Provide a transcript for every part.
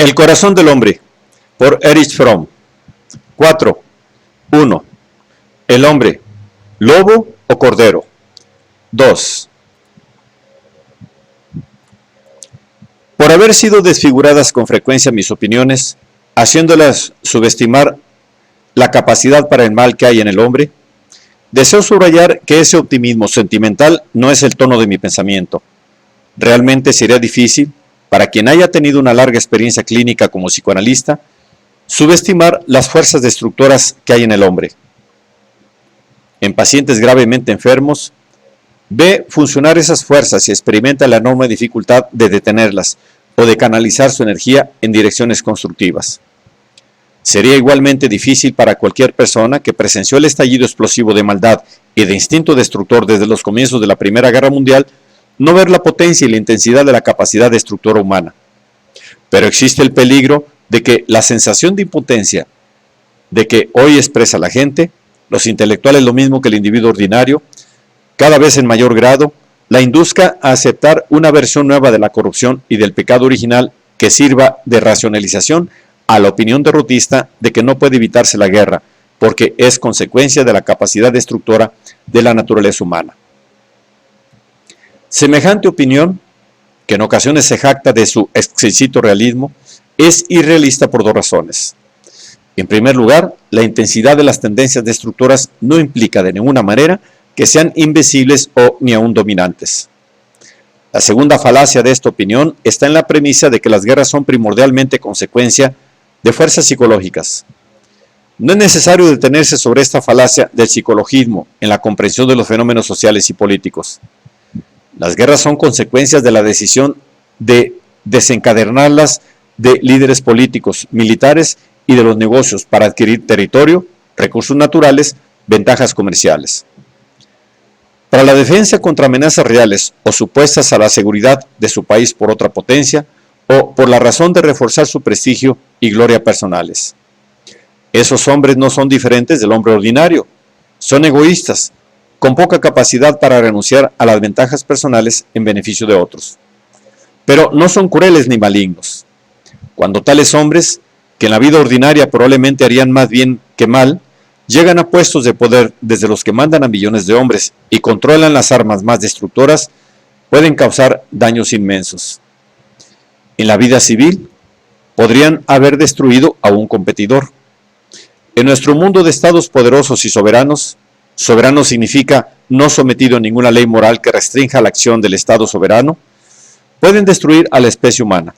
El corazón del hombre, por Erich Fromm. 4. 1. El hombre, lobo o cordero. 2. Por haber sido desfiguradas con frecuencia mis opiniones, haciéndolas subestimar la capacidad para el mal que hay en el hombre, deseo subrayar que ese optimismo sentimental no es el tono de mi pensamiento. Realmente sería difícil, para quien haya tenido una larga experiencia clínica como psicoanalista, subestimar las fuerzas destructoras que hay en el hombre. En pacientes gravemente enfermos, ve funcionar esas fuerzas y experimenta la enorme dificultad de detenerlas o de canalizar su energía en direcciones constructivas. Sería igualmente difícil para cualquier persona que presenció el estallido explosivo de maldad y de instinto destructor desde los comienzos de la Primera Guerra Mundial no ver la potencia y la intensidad de la capacidad destructora humana. Pero existe el peligro de que la sensación de impotencia de que hoy expresa la gente, los intelectuales lo mismo que el individuo ordinario, cada vez en mayor grado, la induzca a aceptar una versión nueva de la corrupción y del pecado original que sirva de racionalización a la opinión derrotista de que no puede evitarse la guerra, porque es consecuencia de la capacidad destructora de la naturaleza humana. Semejante opinión, que en ocasiones se jacta de su exquisito realismo, es irrealista por dos razones. En primer lugar, la intensidad de las tendencias destructoras no implica de ninguna manera que sean invisibles o ni aún dominantes. La segunda falacia de esta opinión está en la premisa de que las guerras son primordialmente consecuencia de fuerzas psicológicas. No es necesario detenerse sobre esta falacia del psicologismo en la comprensión de los fenómenos sociales y políticos. Las guerras son consecuencias de la decisión de desencadenarlas de líderes políticos, militares y de los negocios para adquirir territorio, recursos naturales, ventajas comerciales. Para la defensa contra amenazas reales o supuestas a la seguridad de su país por otra potencia o por la razón de reforzar su prestigio y gloria personales. Esos hombres no son diferentes del hombre ordinario, son egoístas, con poca capacidad para renunciar a las ventajas personales en beneficio de otros. Pero no son crueles ni malignos. Cuando tales hombres, que en la vida ordinaria probablemente harían más bien que mal, llegan a puestos de poder desde los que mandan a millones de hombres y controlan las armas más destructoras, pueden causar daños inmensos. En la vida civil, podrían haber destruido a un competidor. En nuestro mundo de estados poderosos y soberanos, soberano significa no sometido a ninguna ley moral que restrinja la acción del Estado soberano, pueden destruir a la especie humana.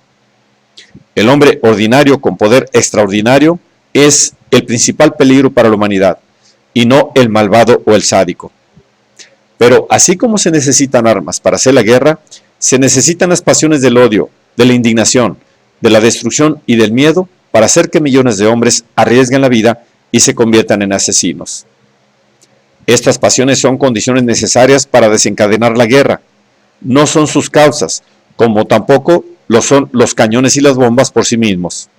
El hombre ordinario con poder extraordinario es el principal peligro para la humanidad, y no el malvado o el sádico. Pero así como se necesitan armas para hacer la guerra, se necesitan las pasiones del odio, de la indignación, de la destrucción y del miedo para hacer que millones de hombres arriesguen la vida y se conviertan en asesinos. Estas pasiones son condiciones necesarias para desencadenar la guerra. No son sus causas, como tampoco lo son los cañones y las bombas por sí mismos.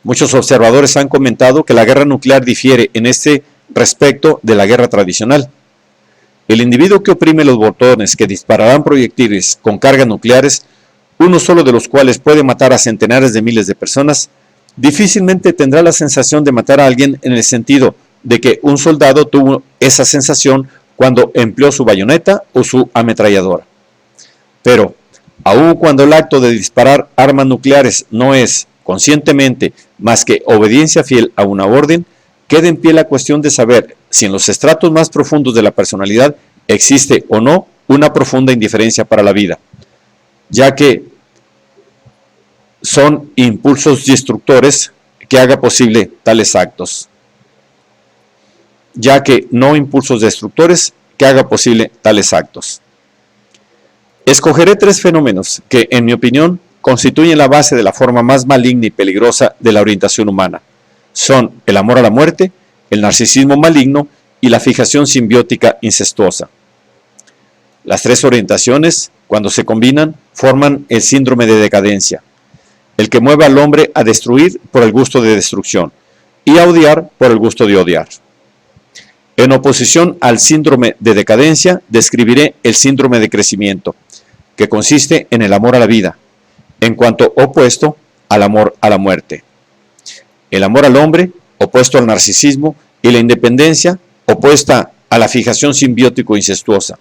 Muchos observadores han comentado que la guerra nuclear difiere en este respecto de la guerra tradicional. El individuo que oprime los botones que dispararán proyectiles con cargas nucleares, uno solo de los cuales puede matar a centenares de miles de personas, difícilmente tendrá la sensación de matar a alguien en el sentido de que un soldado tuvo esa sensación cuando empleó su bayoneta o su ametralladora. Pero, aun cuando el acto de disparar armas nucleares no es, conscientemente, más que obediencia fiel a una orden, queda en pie la cuestión de saber si en los estratos más profundos de la personalidad existe o no una profunda indiferencia para la vida, ya que son impulsos destructores que haga posible tales actos. Ya que no impulsos destructores que haga posible tales actos. Escogeré tres fenómenos que, en mi opinión, constituyen la base de la forma más maligna y peligrosa de la orientación humana. Son el amor a la muerte, el narcisismo maligno y la fijación simbiótica incestuosa. Las tres orientaciones, cuando se combinan, forman el síndrome de decadencia, el que mueve al hombre a destruir por el gusto de destrucción y a odiar por el gusto de odiar. En oposición al síndrome de decadencia, describiré el síndrome de crecimiento, que consiste en el amor a la vida, en cuanto opuesto al amor a la muerte. El amor al hombre, opuesto al narcisismo, y la independencia, opuesta a la fijación simbiótico-incestuosa.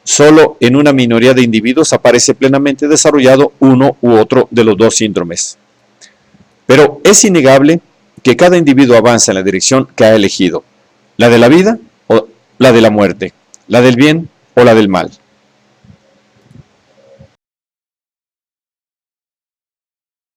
Solo en una minoría de individuos aparece plenamente desarrollado uno u otro de los dos síndromes. Pero es innegable que cada individuo avanza en la dirección que ha elegido, la de la vida o la de la muerte, la del bien o la del mal.